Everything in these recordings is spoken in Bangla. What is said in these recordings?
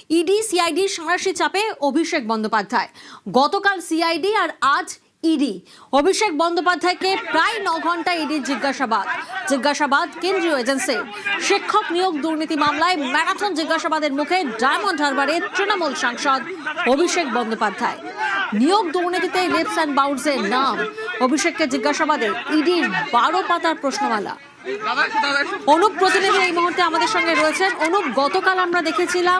ইডি সিআইডির সাঁড়াশি চাপে অভিষেক বন্দ্যোপাধ্যায়। গতকাল সিআইডি আর আজ ইডি। অভিষেক বন্দ্যোপাধ্যায়কে প্রায় 9 ঘন্টা ইডির জিজ্ঞাসাবাদ কেন্দ্রীয় এজেন্সি। শিক্ষক নিয়োগ দুর্নীতি মামলায় ম্যারাথন জিজ্ঞাসাবাদের মুখে ডায়মন্ড হারবারের তৃণমূল সাংসদ অভিষেক বন্দ্যোপাধ্যায়। নিয়োগ দুর্নীতিতে লিপস অ্যান্ড বাউন্সের নাম। অভিষেককে জিজ্ঞাসাবাদে ইডির 12 পাতার প্রশ্নমালা। অনুপ প্রতিনিধি এই মুহূর্তে আমাদের সঙ্গে রয়েছেন। অনুপ, গতকাল আমরা দেখেছিলাম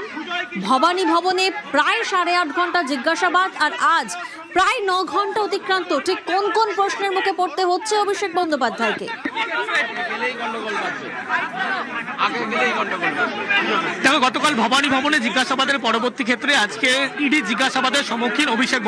ভবানী ভবনে প্রায় 8.5 ঘন্টা জিজ্ঞাসাবাদ, আর আজ প্রায় 9 ঘন্টা অতিক্রান্ত। ঠিক কোন কোন প্রশ্নের মুখে পড়তে হচ্ছে অভিষেক বন্দ্যোপাধ্যায়কে? দেখো, গতকাল ভবানী ভবনে জিজ্ঞাসাবাদের পরবর্তী ক্ষেত্রে আজকে ইডি জিজ্ঞাসাবাদের সম্মুখীন অভিষেক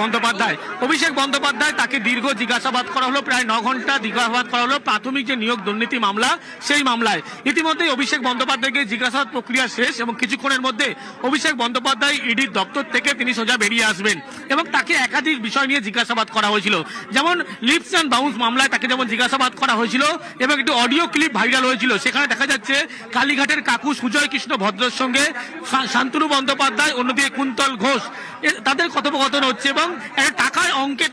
বন্দ্যোপাধ্যায় তাকে দীর্ঘ জিজ্ঞাসাবাদ করা হলো, প্রায় 9 ঘন্টা জিজ্ঞাসাবাদ করা হলো প্রাথমিক যে নিয়োগ দুর্নীতি মামলা সেই মামলায়। ইতিমধ্যে অভিষেক বন্দ্যোপাধ্যায়কে জিজ্ঞাসাবাদ প্রক্রিয়া শেষ এবং কিছুক্ষণের মধ্যে অভিষেক বন্দ্যোপাধ্যায় ইডির দপ্তর থেকে তিনি সোজা বেরিয়ে আসবেন এবং তাকে একাধিক বিষয় নিয়ে জিজ্ঞাসাবাদ করা হয়েছিল। যেমন লিপস অ্যান্ড বাউন্স মামলায় তাকে যেমন জিজ্ঞাসাবাদ করা হয়েছিল এবং একটি অডিও ক্লিপ ভাইরাল হয়েছিল, সেখানে দেখা যাচ্ছে কালীঘাটের কাকু সুজয় কৃষ্ণ ভদ্রের সঙ্গে শান্তনু বন্দ্যোপাধ্যায়, অন্যদিকে কুন্তল ঘোষ, তাদের কথোপকথন হচ্ছে এবং একটা টাকার অঙ্কের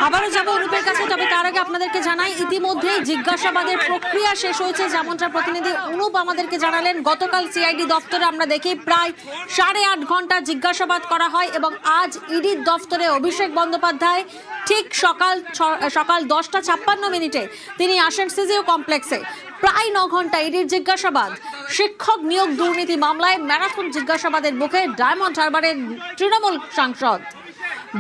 আবারও যাবো অনুপের কাছে, তবে তার আগে আপনাদেরকে জানাই ইতিমধ্যে জিজ্ঞাসাবাদের প্রক্রিয়া শেষ হয়েছে। যেমনটা প্রতিনিধি অনুপ আমাদেরকে জানালেন, গতকাল সিআইডি দপ্তরে আমরা দেখি প্রায় 8.5 ঘন্টা জিজ্ঞাসাবাদ করা হয় এবং আজ ইডির দপ্তরে অভিষেক বন্দ্যোপাধ্যায় ঠিক সকাল 10:56 তিনি আসেন সিজিও কমপ্লেক্সে। প্রায় 9 ঘন্টা ইডির জিজ্ঞাসাবাদ। শিক্ষক নিয়োগ দুর্নীতি মামলায় ম্যারাথন জিজ্ঞাসাবাদের মুখে ডায়মন্ড হারবারের তৃণমূল সাংসদ।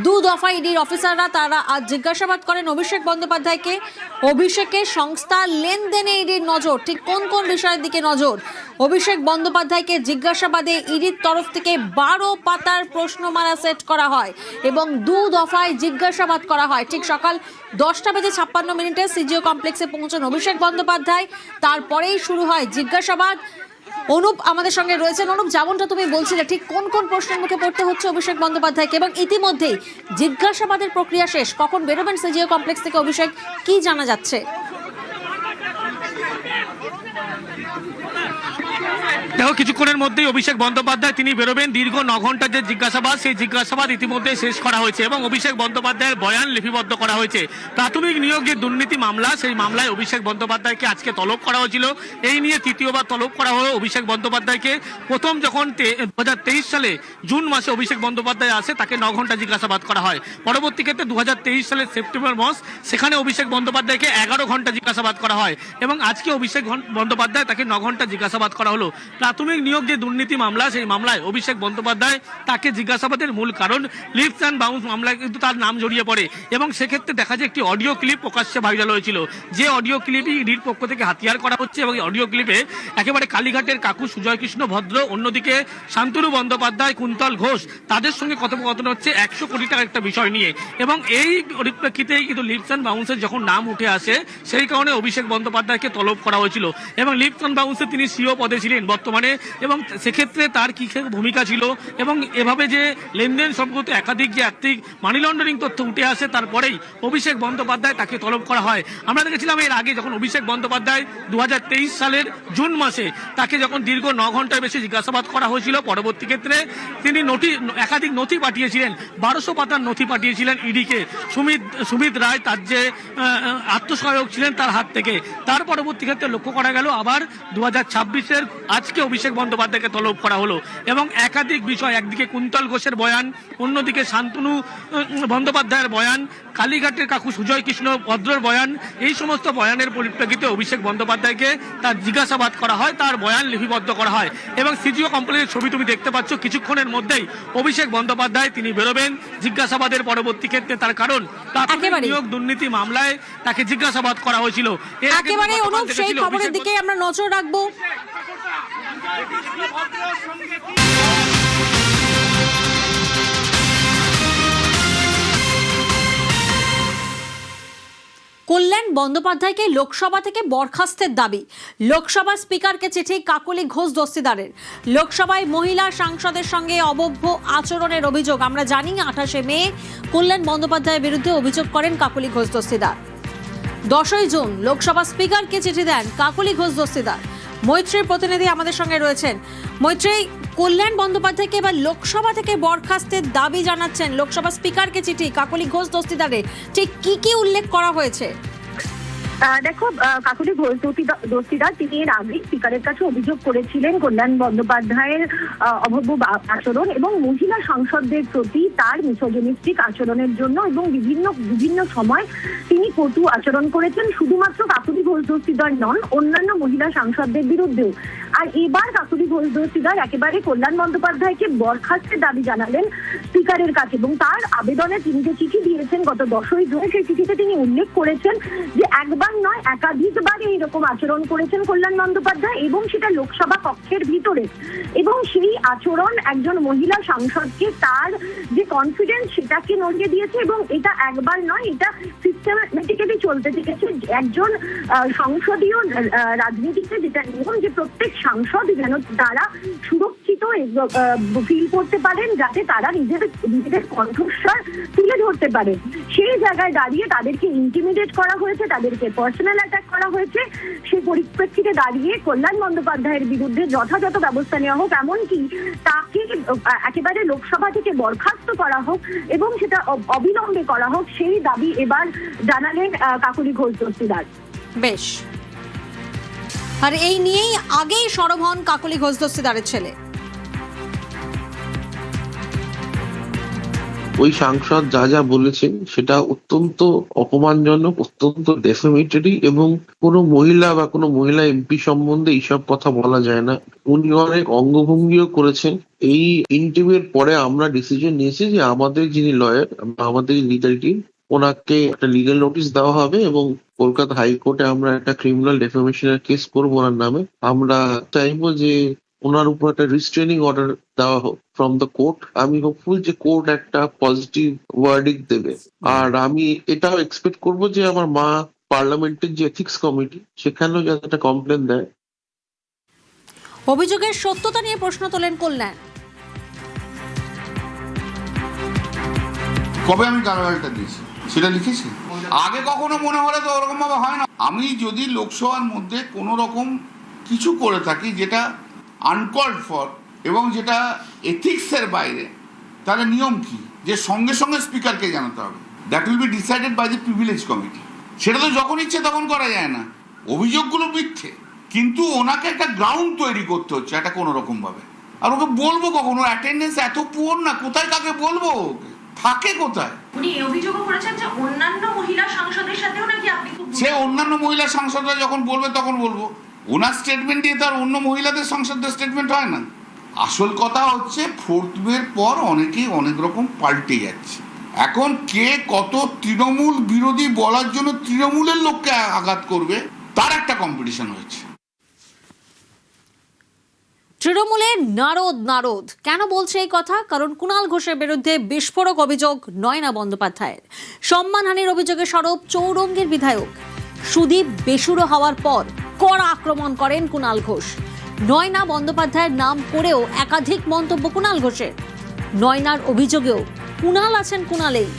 2 দফা ইডির অফিসাররা তারা আজ জিজ্ঞাসাবাদ করেন অভিষেক বন্দ্যোপাধ্যায়কে। অভিষেকের সংস্থার লেনদেনে ইডির নজর, ঠিক কোন কোন বিষয়ের দিকে নজর? অভিষেক বন্দ্যোপাধ্যায়কে জিজ্ঞাসাবাদে ইডির তরফ থেকে 12 পাতার প্রশ্নমালা সেট করা হয় এবং 2 দফায় জিজ্ঞাসাবাদ করা হয়। ঠিক সকাল 10:56 সিজিও কমপ্লেক্সে পৌঁছান অভিষেক বন্দ্যোপাধ্যায়, তারপরেই শুরু হয় জিজ্ঞাসাবাদ। অনুপ আমাদের সঙ্গে রয়েছেন। অনুপ, যেমনটা তুমি বলছিলে, ঠিক কোন কোন প্রশ্নের মুখে পড়তে হচ্ছে অভিষেক বন্দ্যোপাধ্যায়কে এবং ইতিমধ্যেই জিজ্ঞাসাবাদের প্রক্রিয়া শেষ, কখন বেরোবেন সিজিও কমপ্লেক্স থেকে অভিষেক, কি জানা যাচ্ছে? দেখো, কিছুক্ষণের মধ্যেই অভিষেক বন্দ্যোপাধ্যায় তিনি বেরোবেন। দীর্ঘ 9 ঘন্টার যে জিজ্ঞাসাবাদ, সেই জিজ্ঞাসাবাদ ইতিমধ্যে শেষ করা হয়েছে এবং অভিষেক বন্দ্যোপাধ্যায়ের বয়ান লিপিবদ্ধ করা হয়েছে। প্রাথমিক নিয়োগ যে দুর্নীতি মামলা, সেই মামলায় অভিষেক বন্দ্যোপাধ্যায়কে আজকে তলব করা হয়েছিল। এই নিয়ে তৃতীয়বার তলব করা হলো অভিষেক বন্দ্যোপাধ্যায়কে। প্রথম যখন 2023 সালে জুন মাসে অভিষেক বন্দ্যোপাধ্যায় আসে, তাকে 9 ঘন্টা জিজ্ঞাসাবাদ করা হয়। পরবর্তী ক্ষেত্রে 2023 সালের সেপ্টেম্বর মাস, সেখানে অভিষেক বন্দ্যোপাধ্যায়কে 11 ঘন্টা জিজ্ঞাসাবাদ করা হয় এবং আজকে অভিষেক বন্দ্যোপাধ্যায় তাকে 9 ঘন্টা জিজ্ঞাসাবাদ করা হলো। প্রাথমিক নিয়োগ যে দুর্নীতি মামলা, সেই মামলায় অভিষেক বন্দ্যোপাধ্যায় তাকে জিজ্ঞাসাবাদের মূল কারণ লিপস অ্যান্ড বাউন্স মামলায় কিন্তু তার নাম জড়িয়ে পড়ে এবং সেক্ষেত্রে দেখা যায় একটি অডিও ক্লিপ প্রকাশ্যে ভাইরাল হয়েছিল, যে অডিও ক্লিপই ইডির পক্ষ থেকে হাতিয়ার করা হচ্ছে এবং অডিও ক্লিপে একেবারে কালীঘাটের কাকু সুজয় কৃষ্ণ ভদ্র, অন্যদিকে শান্তনু বন্দ্যোপাধ্যায়, কুন্তল ঘোষ, তাদের সঙ্গে কথোপকথন হচ্ছে 100 কোটি টাকার একটা বিষয় নিয়ে এবং এই পরিপ্রেক্ষিতেই কিন্তু লিপস অ্যান্ড বাউন্সের যখন নাম উঠে আসে, সেই কারণে অভিষেক বন্দ্যোপাধ্যায়কে তলব করা হয়েছিল এবং লিপস অ্যান্ড বাউন্সে তিনি সিও পদে ছিলেন বর্তমানে এবং সেক্ষেত্রে তার কি ভূমিকা ছিল এবং এভাবে যে লেনদেন সম্পর্কিত একাধিক যে আর্থিক মানি লন্ডারিং তথ্য উঠে আসে, তারপরেই অভিষেক বন্দ্যোপাধ্যায় তাকে তলব করা হয়। আমরা দেখেছিলাম এর আগে যখন অভিষেক বন্দ্যোপাধ্যায় 2023 সালের জুন মাসে তাকে যখন দীর্ঘ 9 ঘন্টার বেশি জিজ্ঞাসাবাদ করা হয়েছিল, পরবর্তী ক্ষেত্রে তিনি একাধিক নথি পাঠিয়েছিলেন, 1200 পাতার নথি পাঠিয়েছিলেন ইডিকে সুমিত রায়, তার যে আত্মসহায়ক ছিলেন তার হাত থেকে। তার পরবর্তী ক্ষেত্রে লক্ষ্য করা গেল আবার 2026-এর আজকে অভিষেক বন্দ্যোপাধ্যায়কে তলব করা হলো এবং একাধিক বিষয়, একদিকে কুন্তল ঘোষের বয়ান, অন্যদিকে শান্তনু বন্দ্যোপাধ্যায়ের বয়ান, কালীঘাটের কাকু সুজয় কৃষ্ণ ভদ্রর বয়ান, এই সমস্ত বয়ানের পরিপ্রেক্ষিতে অভিষেক বন্দ্যোপাধ্যায়কে তার জিজ্ঞাসাবাদ করা হয়, তার বয়ান লিপিবদ্ধ করা হয় এবং সিজিও কমপ্লেক্সের ছবি তুমি দেখতে পাচ্ছ। কিছুক্ষণের মধ্যেই অভিষেক বন্দ্যোপাধ্যায় তিনি বেরোবেন জিজ্ঞাসাবাদের পরবর্তী ক্ষেত্রে, তার কারণ নিয়োগ দুর্নীতি মামলায় তাকে জিজ্ঞাসাবাদ করা হয়েছিল। একেবারে অনুপ, সেই খবরের দিকে আমরা নজর রাখবো। কল্যাণ বন্দ্যোপাধ্যায়কে লোকসভা থেকে বরখাস্তের দাবি। লোকসভা স্পিকারকে চিঠি কাকলি ঘোষ দস্তিদারের। লোকসভায় মহিলা সাংসদের সঙ্গে অভব্য আচরণের অভিযোগ। আমরা জানি 28শে মে কল্যাণ বন্দ্যোপাধ্যায়ের বিরুদ্ধে অভিযোগ করেন কাকলি ঘোষ দস্তিদার। 10ই জুন লোকসভা স্পিকারকে চিঠি দেন কাকলি ঘোষ দস্তিদার। মৈত্রীর প্রতিনিধি আমাদের সঙ্গে রয়েছেন। মৈত্রী, কল্যাণ বন্দ্যোপাধ্যায়কে এবার লোকসভা থেকে বরখাস্তের দাবি জানাচ্ছেন। লোকসভা স্পিকারকে চিঠি কাকলি ঘোষ দস্তিদারে ঠিক কি উল্লেখ করা হয়েছে? দেখো, কাকলি ঘোষ দস্তিদার তিনি এর আগে স্পিকারের কাছে অভিযোগ করেছিলেন কল্যাণ বন্দ্যোপাধ্যায়ের অভব্য আচরণ এবং মহিলা সাংসদদের প্রতি তার মিসোজিনিস্টিক আচরণের জন্য, এবং বিভিন্ন সময় তিনি কটু আচরণ করেছেন। শুধুমাত্র কাকলি ঘোষ দস্তিদার নন, অন্যান্য মহিলা সাংসদদের বিরুদ্ধেও। আর এবার কাকলি ঘোষ দস্তিদার একেবারে কল্যাণ বন্দ্যোপাধ্যায়কে বরখাস্তের দাবি জানালেন স্পিকারের কাছে, এবং তার আবেদনে তিনি যে চিঠি দিয়েছেন গত 10ই জুন, সেই চিঠিতে তিনি উল্লেখ করেছেন যে একবার নয় একাধিকবার এইরকম আচরণ করেছেন কল্যাণ বন্দ্যোপাধ্যায়, এবং সেটা লোকসভা কক্ষের ভিতরে। এবং সেই আচরণ একজন মহিলা সাংসদকে তার যে কনফিডেন্স সেটাকে নড়িয়ে দিয়েছে, এবং এটা একবার নয়, এটা সিস্টেমেটিক্যালি চলতে থেকেছে। একজন সংসদীয় রাজনীতিতে যেটা নিয়ম যে প্রত্যেক সাংসদ যেন তারা সুরক্ষিত ফিল করতে পারেন, যাতে তারা নিজেদের কণ্ঠস্বর তুলে ধরতে পারে। সেই জায়গায় দাঁড়িয়ে তাদেরকে ইন্টিমিডেট করা হয়েছে, তাদেরকে পার্সোনাল অ্যাটাক করা হয়েছে। সেই পরিপ্রেক্ষিতে দাঁড়িয়ে কল্যাণ বন্দ্যোপাধ্যায়ের বিরুদ্ধে যথাযথ ব্যবস্থা নেওয়া হোক, এমনকি তাকে একেবারে লোকসভা থেকে বরখাস্ত করা হোক এবং সেটা অবিলম্বে করা হোক, সেই দাবি এবার জানালেন কাকলি ঘোষ দস্তিদার। বেশ, আর এই নিয়েই আগেই সরব হন কাকলি ঘোষ দস্তিদারের ছেলে। ওই সাংসদ যা যা বলেছেন সেটা অত্যন্ত অপমানজনক, অত্যন্ত ডেফেমেটরি, এবং কোনো মহিলা বা কোনো মহিলা এমপি সম্বন্ধে এইসব কথা বলা যায় না। উনি অনেক অঙ্গভঙ্গিও করেছেন। এই ইন্টারভিউর পরে আমরা ডিসিশন নিয়েছি যে আমাদের যিনি লয়ার, আমাদের লিগাল টিম, ওনাকে একটা লিগাল নোটিশ দেওয়া হবে এবং কলকাতা হাইকোর্টে আমরা একটা ক্রিমিনাল ডেফেমেশনের কেস করবো ওনার নামে। আমরা চাইবো যে ওনার উপর একটা রিস্ট্রেনিং অর্ডার দেওয়া হোক ফ্রম দ্য কোর্ট। আমি হোপফুল যে কোর্ট একটা পজিটিভ ওয়ার্ডিং দেবে। আর আমি এটাও এক্সপেক্ট করব যে আমার মা পার্লামেন্টের যে এথিক্স কমিটি, সেখানেও যাতে একটা কমপ্লেন দেয়। অভিযোগের সত্যতা নিয়ে প্রশ্ন তোলেন কল্যাণ। কবে আমি কারাগারটা দিয়েছি সেটা লিখেছি? আগে কখনো মনে হলে তো ওরকম ভাবে হয় না। আমি যদি লোকসভার মধ্যে কোনো রকম কিছু করে থাকি যেটা আনকল্ড ফর এবং যেটা এথিক্সের বাইরে, তাহলে নিয়ম কি যে সঙ্গে সঙ্গে স্পিকারকে জানাতে হবে? That will be decided by the privilege committee. সেটা তো যখন ইচ্ছে তখন করা যায় না। অভিযোগগুলো মিথ্যে, কিন্তু ওনাকে একটা গ্রাউন্ড তৈরি করতে হচ্ছে একটা কোনো রকম ভাবে। আর ওকে বলবো কখন? ওর অ্যাটেন্ডেন্স এত পুয়ার না, কোথায় কাকে বলবো? ওকে থাকে কোথায়? উনি এই অভিযোগও করেছেন যে অন্যান্য মহিলা সাংসদের সাথেও নাকি আপনি সে অন্যান্য মহিলা সাংসদরা যখন বলবে তখন বলবো। ওনার স্টেটমেন্ট দিয়ে তার অন্য মহিলাদের সাংসদদের স্টেটমেন্ট হয় না। আসল কথা হচ্ছে 4th মের পর অনেকেই অনেক রকম পাল্টে যাচ্ছে। এখন কে কত তৃণমূল বিরোধী বলার জন্য তৃণমূলের লোককে আঘাত করবে তার একটা কম্পিটিশন হয়েছে। তৃণমূলের নারদ কেন বলছে এই কথা? কারণ কুণাল ঘোষের বিরুদ্ধে বিস্ফোরক অভিযোগ নয়না বন্দ্যোপাধ্যায়ের। সম্মানহানির অভিযোগে সরব চৌরঙ্গীর বিধায়ক। সুদীপ বেসুরো হওয়ার পর কড়া আক্রমণ করেন কুণাল ঘোষ। নয়না বন্দ্যোপাধ্যায়ের নাম করেও একাধিক মন্তব্য কুণাল ঘোষের। নয়নার অভিযোগেও কুণাল আছেন কুণালেই।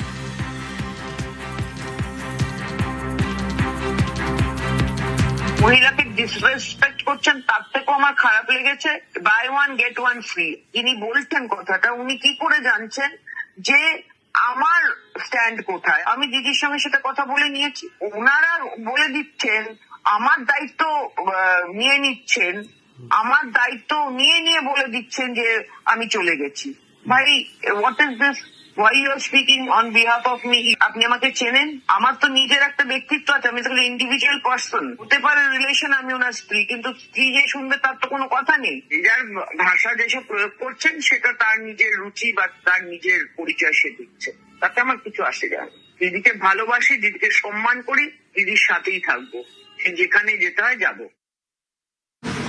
মহিলাকে ডিসরেসপেক্ট করছেন, তার থেকেও আমার খারাপ লেগেছে buy one get one free. তিনি বলছেন কথাটা, উনি কি করে জানছেন যে আমার স্ট্যান্ড কোথায়? আমি দিদির সঙ্গে সেটা কথা বলে নিয়েছি। ওনারা বলে দিচ্ছেন, আমার দায়িত্ব নিয়ে নিচ্ছেন, আমার দায়িত্ব নিয়ে বলে দিচ্ছেন যে আমি চলে গেছি। ভাই, what is this? Why you are speaking on behalf of me? আপনি আমাকে চেনেন? আমার তো নিজের একটা ব্যক্তিত্ব আছে, আমি তো ইন্ডিভিজুয়াল পার্সন। হতে পারে রিলেশন আমি ওনার স্ত্রী, কিন্তু স্ত্রী যে শুনবে তার তো কোনো কথা নেই। যার ভাষা যেসব প্রয়োগ করছেন সেটা তার নিজের রুচি বা তার নিজের পরিচয় সে দিচ্ছে, তাতে আমার কিছু আসে যায় না। দিদিকে ভালোবাসি, দিদিকে সম্মান করি, দিদির সাথেই থাকবো, সে যেখানে যেতে হয় যাবো।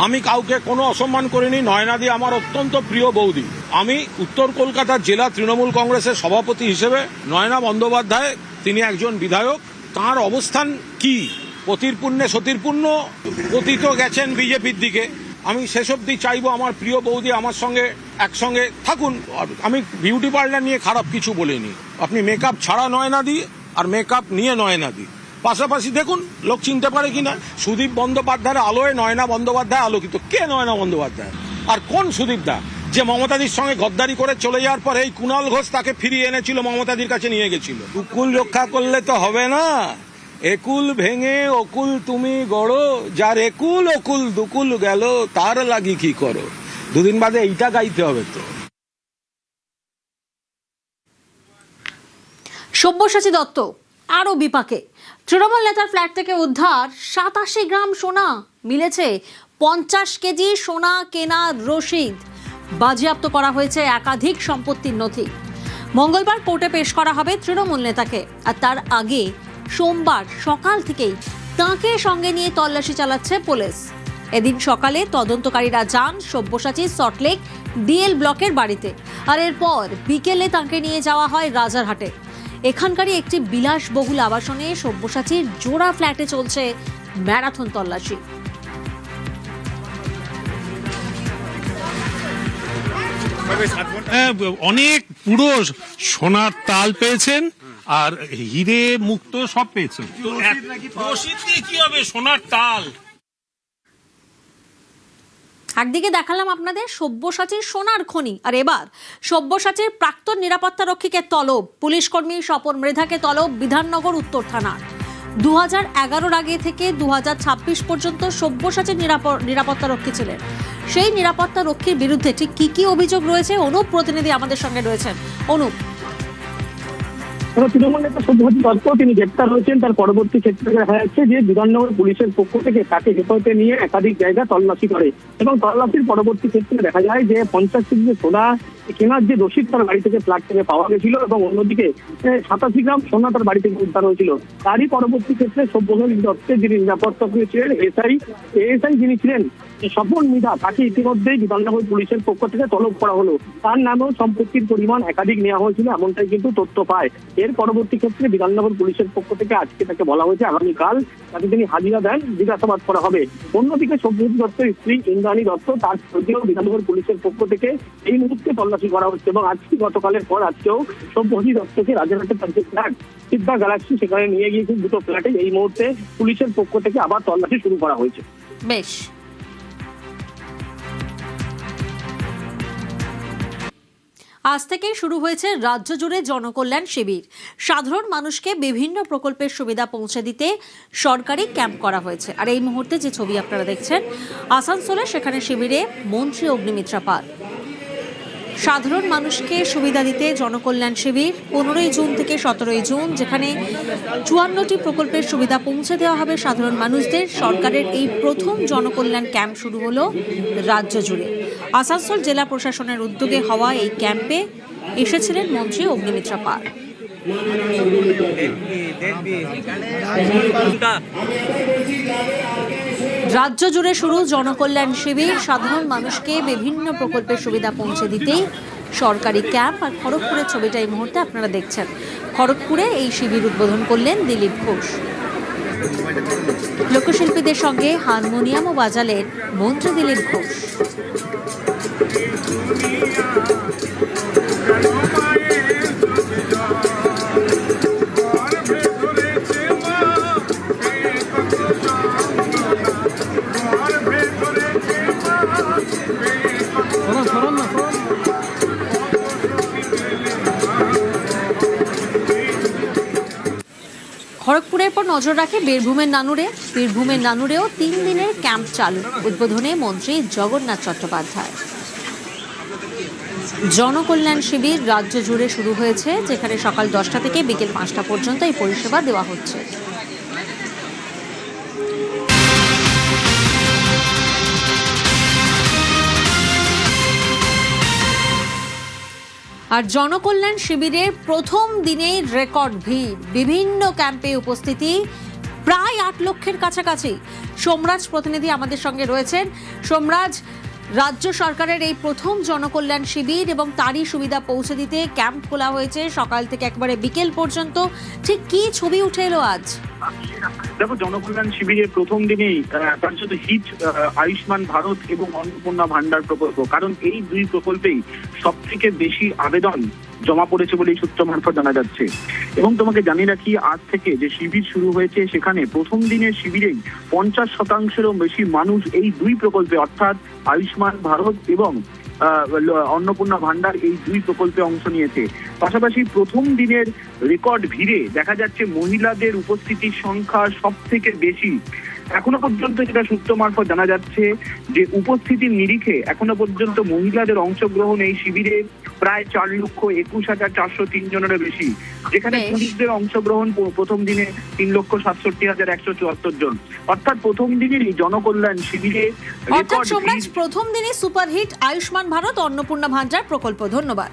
আমি কাউকে কোনো অসম্মান করিনি। নয়নাদি আমার অত্যন্ত প্রিয় বৌদি। আমি উত্তর কলকাতার জেলা তৃণমূল কংগ্রেসের সভাপতি হিসেবে নয়না বন্দ্যোপাধ্যায়, তিনি একজন বিধায়ক, তার অবস্থান কি? পতির পুণ্যে সতীর পুণ্য, পতিত গেছেন বিজেপির দিকে। আমি শেষ অবধি চাইবো আমার প্রিয় বৌদি আমার সঙ্গে একসঙ্গে থাকুন। আর আমি বিউটি পার্লার নিয়ে খারাপ কিছু বলিনি। আপনি মেকআপ ছাড়া নয়না দি আর মেকআপ নিয়ে নয়না দি পাশাপাশি দেখুন লোক চিনতে পারে কিনা। সুদীপ বন্দ্যোপাধ্যায়ের আলোয় নয়না বন্দ্যোপাধ্যায় আলোকিত। কে নয়না বন্দ্যোপাধ্যায়? আর কোন সুদীপ দা যে মমতাদির সঙ্গে গদ্দারি করে চলে যাওয়ার পর এই কুণাল ঘোষ তাকে ফিরিয়ে এনেছিল, মমতাদির কাছে নিয়ে গেছিল। উকুল রক্ষা করলে তো হবে না। একুল ভেঙে অকুল তুমি গড়ো, যার একুল অকুল দুকুল গেল তার লাগি কি করো। দুদিন বাদে এইটা গাইতে হবে তো। সব্যসাচী দত্ত আরো বিপাকে। তৃণমূল নেতার ফ্ল্যাট থেকে উদ্ধার 87 গ্রাম সোনা, মিলেছে 50 কেজি সোনা কেনার রসিদ। বাজেয়াপ্ত করা হয়েছে একাধিক সম্পত্তির নথি। মঙ্গলবার কোর্টে পেশ করা হবে তৃণমূল নেতাকে। আর তার আগে সোমবার সকাল থেকেই তাঁকে সঙ্গে নিয়ে তল্লাশি চালাচ্ছে পুলিশ। এদিন সকালে তদন্তকারীরা যান সব্যসাচীর সল্টলেক ডিএল ব্লকের বাড়িতে। আর এরপর বিকেলে তাঁকে নিয়ে যাওয়া হয় রাজারহাটে। এখানকারই একটি বিলাসবহুল আবাসনে সব্যসাচীর জোড়া ফ্ল্যাটে চলছে ম্যারাথন তল্লাশি। অনেক পুরো সোনার তাল পেয়েছেন আর হিরে মুক্ত সব পেয়েছেন। রসিদ দিয়ে কি হবে? সোনার তাল। একদিকে দেখালাম আপনাদের সব্যসাচীর সোনার খনি, আর এবার সব্যসাচীর প্রাক্তন নিরাপত্তা রক্ষীকে তলব। পুলিশ কর্মী স্বপন মৃধাকে তলব বিধাননগর উত্তর থানার। 2011 আগে থেকে 2026 পর্যন্ত সব্যসাচীর নিরাপত্তা রক্ষী ছিলেন। সেই নিরাপত্তা রক্ষীর বিরুদ্ধে ঠিক কি কি অভিযোগ রয়েছে, অনুপ প্রতিনিধি আমাদের সঙ্গে রয়েছেন। অনুপ, তৃণমূল নেতা সব্যসাচী দত্ত তিনি গ্রেপ্তার হয়েছেন। তার পরবর্তী ক্ষেত্রে দেখা যাচ্ছে যে বিধাননগর পুলিশের পক্ষ থেকে তাকে হেফাজতে নিয়ে একাধিক জায়গা তল্লাশি করে এবং তল্লাশির পরবর্তী ক্ষেত্রে দেখা যায় যে 50 কেজি সোনা কেনার যে রসিদ তার বাড়ি থেকে ফ্ল্যাট থেকে পাওয়া গেছিল এবং অন্যদিকে 87 গ্রাম সোনা তার বাড়ি থেকে উদ্ধার হয়েছিল। তারই পরবর্তী ক্ষেত্রে সব্যসাচী দত্তের যিনি নিরাপত্তা ছিলেন এএসআই যিনি ছিলেন স্বপন মৃধা, তাকে ইতিমধ্যেই বিধাননগর পুলিশের পক্ষ থেকে তলব করা হলো। তার নামেও সম্পত্তির পরিমাণ একাধিক নেওয়া হয়েছিল, এমনটাই কিন্তু তথ্য পায়। এর পরবর্তী ক্ষেত্রে বিধাননগর পুলিশের পক্ষ থেকে আজকে তাকে বলা হয়েছে আগামীকাল তাকে তিনি হাজিরা দেন, জিজ্ঞাসাবাদ করা হবে। অন্যদিকে সব্যসাচী দত্তের স্ত্রী ইন্দ্রাণী দত্ত, তার প্রতিও বিধাননগর পুলিশের পক্ষ থেকে এই মুহূর্তে তল্লাশি করা হচ্ছে এবং আজকে গতকালের পর আজকেও সব্যসাচী দত্তকে রাজারহাটে তার যে ফ্ল্যাট সিদ্ধা গ্যালাক্সি সেখানে নিয়ে গিয়েছে দুটো ফ্ল্যাটে এই মুহূর্তে পুলিশের পক্ষ থেকে আবার তল্লাশি শুরু করা হয়েছে। বেশ, আজ থেকেই শুরু হয়েছে রাজ্য জুড়ে জনকল্যাণ শিবির। সাধারণ মানুষকে বিভিন্ন প্রকল্পের সুবিধা পৌঁছে দিতে সরকারি ক্যাম্প করা হয়েছে। আর এই মুহূর্তে যে ছবি আপনারা দেখছেন আসানসোলে, সেখানে শিবিরে মন্ত্রী অগ্নিমিত্রা পাল। সাধারণ মানুষকে সুবিধা দিতে জনকল্যাণ শিবির 15ই জুন থেকে 17ই জুন, যেখানে 54টি প্রকল্পের সুবিধা পৌঁছে দেওয়া হবে সাধারণ মানুষদের। সরকারের এই প্রথম জনকল্যাণ ক্যাম্প শুরু হলো রাজ্য জুড়ে। আসানসোল জেলা প্রশাসনের উদ্যোগে হওয়া এই ক্যাম্পে এসেছিলেন মন্ত্রী অগ্নিমিত্রা পাল। রাজ্য জুড়ে শুরু জনকল্যাণ শিবির। সাধারণ মানুষকে বিভিন্ন প্রকল্পের সুবিধা পৌঁছে দিতেই সরকারি ক্যাম্প। আর খড়গপুরের ছবিটা এই মুহূর্তে আপনারা দেখছেন। খড়গপুরে এই শিবির উদ্বোধন করলেন দিলীপ ঘোষ। লোকশিল্পীদের সঙ্গে হারমোনিয়ামও বাজালেন মন্ত্রী দিলীপ ঘোষ। খড়গপুরের পর নজর রাখে বীরভূমের নানুরে। বীরভূমের নানুরেও 3 দিনের ক্যাম্প চালু। উদ্বোধনে মন্ত্রী জগন্নাথ চট্টোপাধ্যায়। জনকল্যাণ শিবির রাজ্য জুড়ে শুরু হয়েছে, যেখানে সকাল 10টা থেকে বিকেল 5টা পর্যন্ত এই পরিষেবা দেওয়া হচ্ছে। আর জনকল্যাণ শিবিরের প্রথম দিনেই রেকর্ড ভিড়। বিভিন্ন ক্যাম্পে উপস্থিতি প্রায় 8 লক্ষের কাছাকাছি। সোমরাজ প্রতিনিধি আমাদের সঙ্গে রয়েছেন। সোমরাজ, রাজ্য সরকারের এই প্রথম জনকল্যাণ শিবির এবং তারই সুবিধা পৌঁছে দিতে ক্যাম্প খোলা হয়েছে সকাল থেকে একবারে বিকেল পর্যন্ত। ঠিক কি ছবি উঠে এলো আজ? দেখো, জনকল্যাণ শিবিরের প্রথম দিনেই তার সাথে হিট আয়ুষ্মান ভারত এবং অন্নপূর্ণা ভান্ডার প্রকল্প, কারণ এই দুই প্রকল্পেই সব থেকে বেশি আবেদন জমা পড়েছে বলে এই সূত্র মারফত জানা যাচ্ছে। এবং তোমাকে জানিয়ে রাখি, আজ থেকে যে শিবির শুরু হয়েছে সেখানে প্রথম দিনের শিবিরেই 50%-এরও বেশি মানুষ এই দুই প্রকল্পে অর্থাৎ আয়ুষ্মান ভারত এবং অন্নপূর্ণা ভান্ডার এই দুই প্রকল্পে অংশ নিয়েছে। পাশাপাশি প্রথম দিনের রেকর্ড ভিড়ে দেখা যাচ্ছে মহিলাদের উপস্থিতির সংখ্যা সব থেকে বেশি। এখনো পর্যন্ত যেটা সূত্র মারফত জানা যাচ্ছে যে উপস্থিতির নিরিখে এখনো পর্যন্ত মহিলাদের অংশগ্রহণ এই শিবিরে প্রায় 4,21,403 জনেরও বেশি, যেখানে পুরুষদের অংশগ্রহণ প্রথম দিনে 3,67,174 জন। অর্থাৎ প্রথম দিনের এই জনকল্যাণ শিবিরে অর্থাৎ সোমরাজ প্রথম দিনে সুপারহিট আয়ুষ্মান ভারত অন্নপূর্ণা ভান্ডার প্রকল্প। ধন্যবাদ।